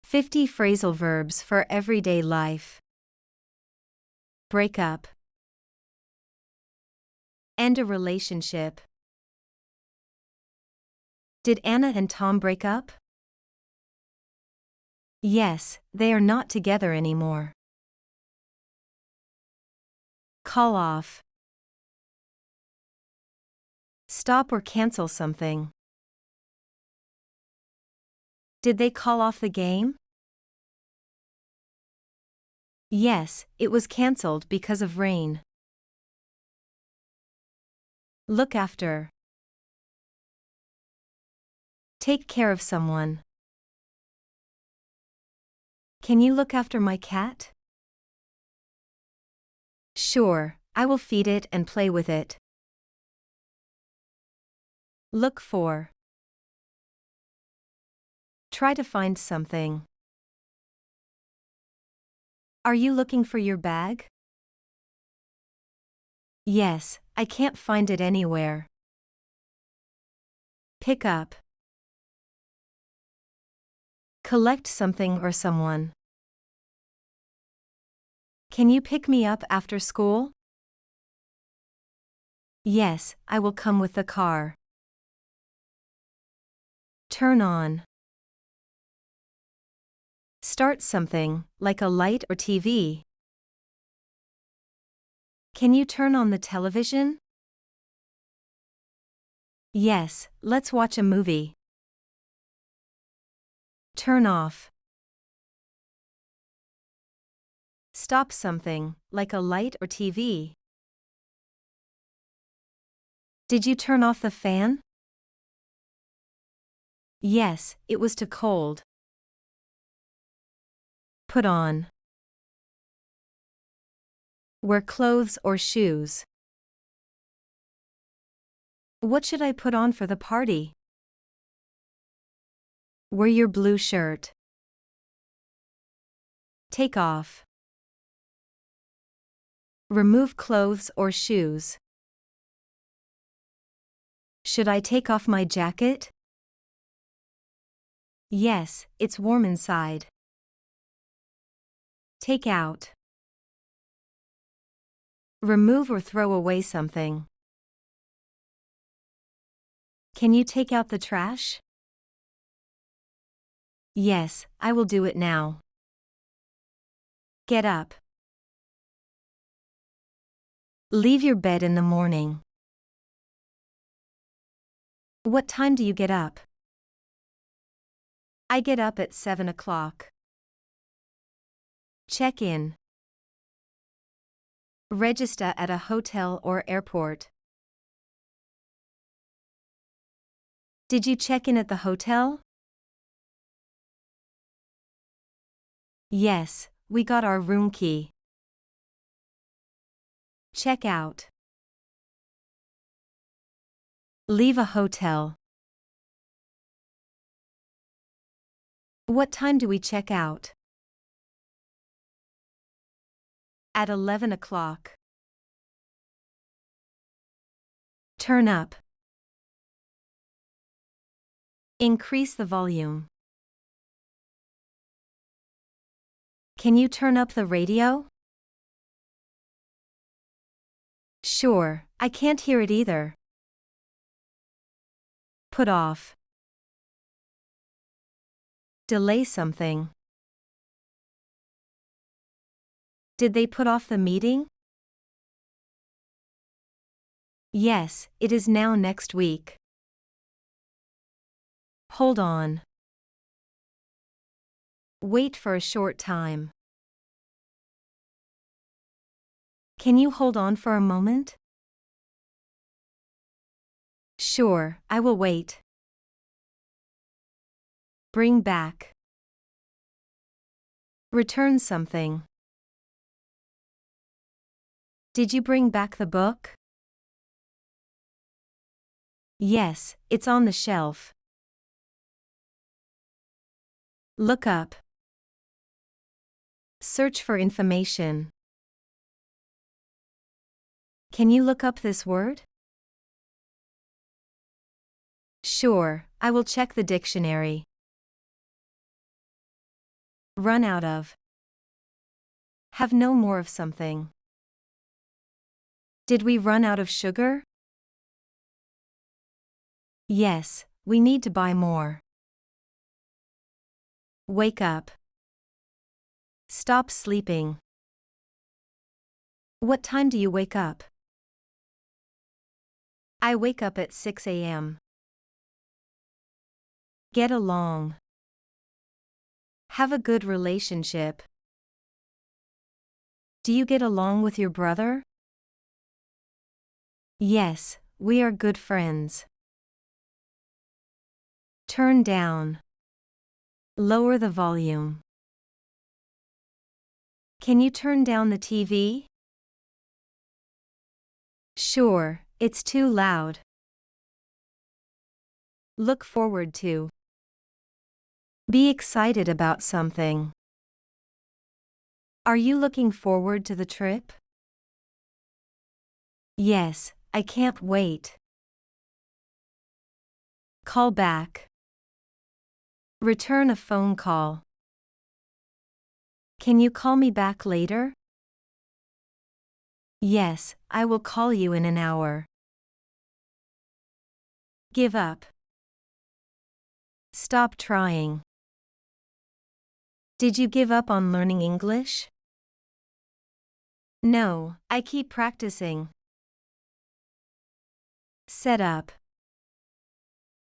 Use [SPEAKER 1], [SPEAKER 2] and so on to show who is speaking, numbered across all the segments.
[SPEAKER 1] 50 phrasal verbs for everyday life. Break up. End a relationship. Did Anna and Tom break up? Yes, they are not together anymore. Call off. Stop or cancel something. Did they call off the game? Yes, it was cancelled because of rain. Look after. Take care of someone. Can you look after my cat? Sure, I will feed it and play with it. Look for. Try to find something. Are you looking for your bag? Yes, I can't find it anywhere. Pick up. Collect something or someone. Can you pick me up after school? Yes, I will come with the car. Turn on. Start something, like a light or TV. Can you turn on the television? Yes, let's watch a movie. Turn off. Stop something, like a light or TV. Did you turn off the fan? Yes, it was too cold. Put on. Wear clothes or shoes. What should I put on for the party? Wear your blue shirt. Take off. Remove clothes or shoes. Should I take off my jacket? Yes, it's warm inside. Take out. Remove or throw away something. Can you take out the trash? Yes, I will do it now. Get up. Leave your bed in the morning. What time do you get up? I get up at 7 o'clock. Check in. Register at a hotel or airport. Did you check in at the hotel? Yes, we got our room key. Check out. Leave a hotel. What time do we check out? At 11 o'clock. Turn up. Increase the volume. Can you turn up the radio? Sure, I can't hear it either. Put off. Delay something. Did they put off the meeting? Yes, it is now next week. Hold on. Wait for a short time. Can you hold on for a moment? Sure, I will wait. Bring back. Return something. Did you bring back the book? Yes, it's on the shelf. Look up. Search for information. Can you look up this word? Sure, I will check the dictionary. Run out of. Have no more of something. Did we run out of sugar? Yes, we need to buy more. Wake up. Stop sleeping. What time do you wake up? I wake up at 6 a.m. Get along. Have a good relationship. Do you get along with your brother? Yes, we are good friends. Turn down. Lower the volume. Can you turn down the TV? Sure, it's too loud. Look forward to. Be excited about something. Are you looking forward to the trip? Yes, I can't wait. Call back. Return a phone call. Can you call me back later? Yes, I will call you in an hour. Give up. Stop trying. Did you give up on learning English? No, I keep practicing. Set up.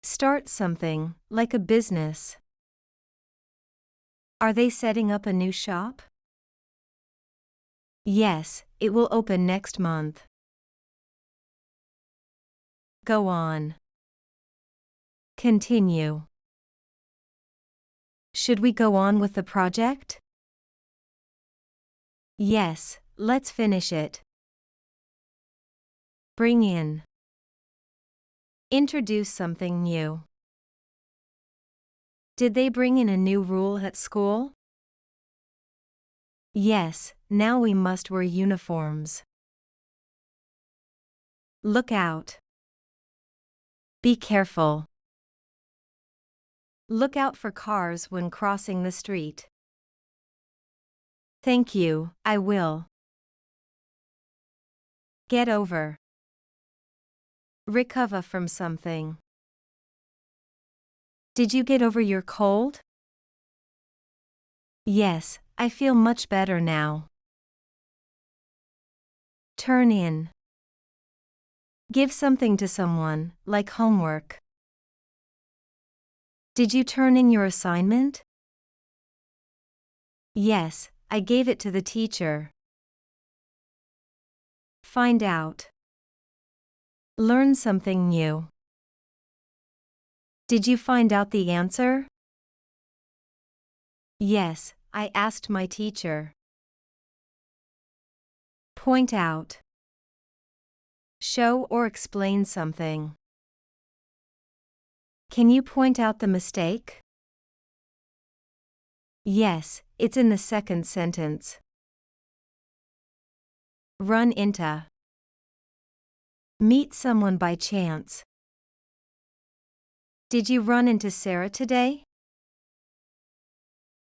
[SPEAKER 1] Start something, like a business. Are they setting up a new shop? Yes, it will open next month. Go on. Continue. Should we go on with the project? Yes, let's finish it. Bring in. Introduce something new. Did they bring in a new rule at school? Yes, now we must wear uniforms. Look out. Be careful. Look out for cars when crossing the street. Thank you, I will. Get over. Recover from something. Did you get over your cold? Yes, I feel much better now. Turn in. Give something to someone, like homework. Did you turn in your assignment? Yes, I gave it to the teacher. Find out. Learn something new. Did you find out the answer? Yes, I asked my teacher. Point out. Show or explain something. Can you point out the mistake? Yes, it's in the second sentence. Run into. Meet someone by chance. Did you run into Sarah today?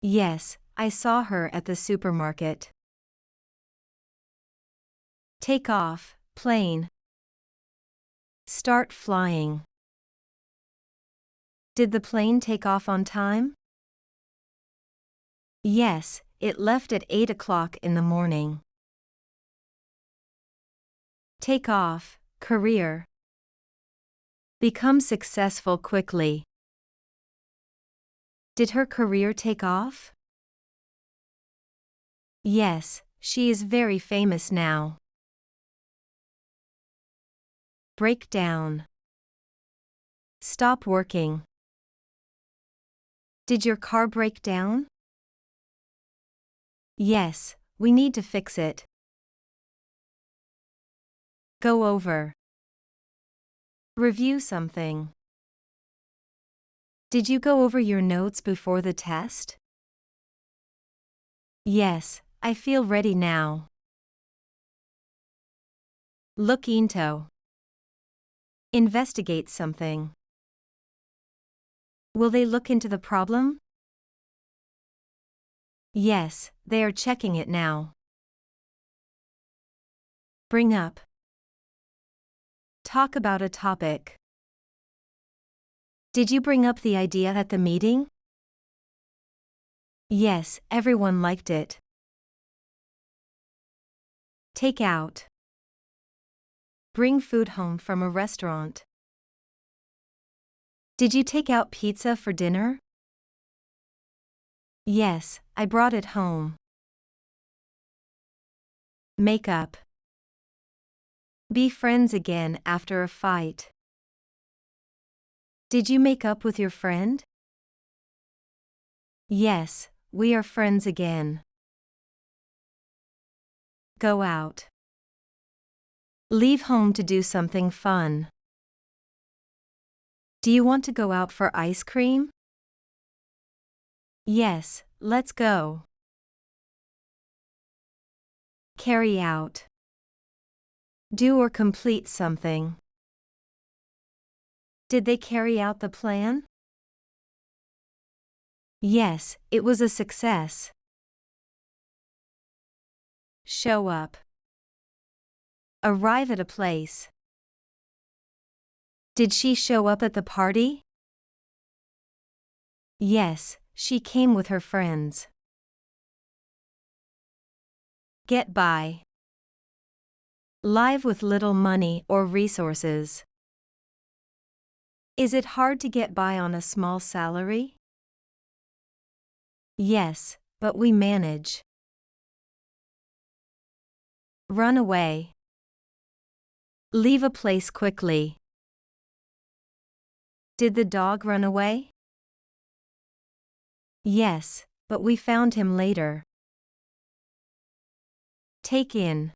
[SPEAKER 1] Yes, I saw her at the supermarket. Take off, plane. Start flying. Did the plane take off on time? Yes, it left at 8 o'clock in the morning. Take off, career. Become successful quickly. Did her career take off? Yes, she is very famous now. Break down. Stop working. Did your car break down? Yes, we need to fix it. Go over. Review something. Did you go over your notes before the test? Yes, I feel ready now. Look into. Investigate something. Will they look into the problem? Yes, they are checking it now. Bring up. Talk about a topic. Did you bring up the idea at the meeting? Yes, everyone liked it. Take out. Bring food home from a restaurant. Did you take out pizza for dinner? Yes, I brought it home. Make up. Be friends again after a fight. Did you make up with your friend? Yes, we are friends again. Go out. Leave home to do something fun. Do you want to go out for ice cream? Yes, let's go. Carry out. Do or complete something. Did they carry out the plan? Yes, it was a success. Show up. Arrive at a place. Did she show up at the party? Yes, she came with her friends. Get by. Live with little money or resources. Is it hard to get by on a small salary? Yes, but we manage. Run away. Leave a place quickly. Did the dog run away? Yes, but we found him later. Take in.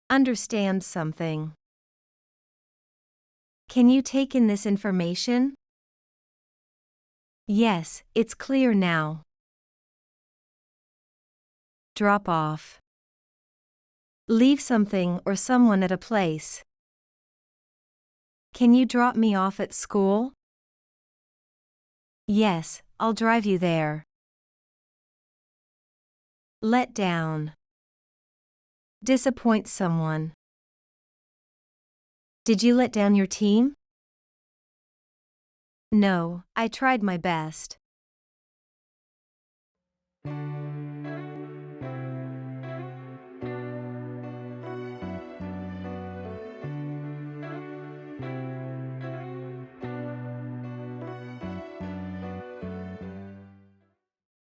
[SPEAKER 1] Understand something. Can you take in this information? Yes, it's clear now. Drop off. Leave something or someone at a place. Can you drop me off at school? Yes, I'll drive you there. Let down. Disappoint someone. Did you let down your team? No, I tried my best.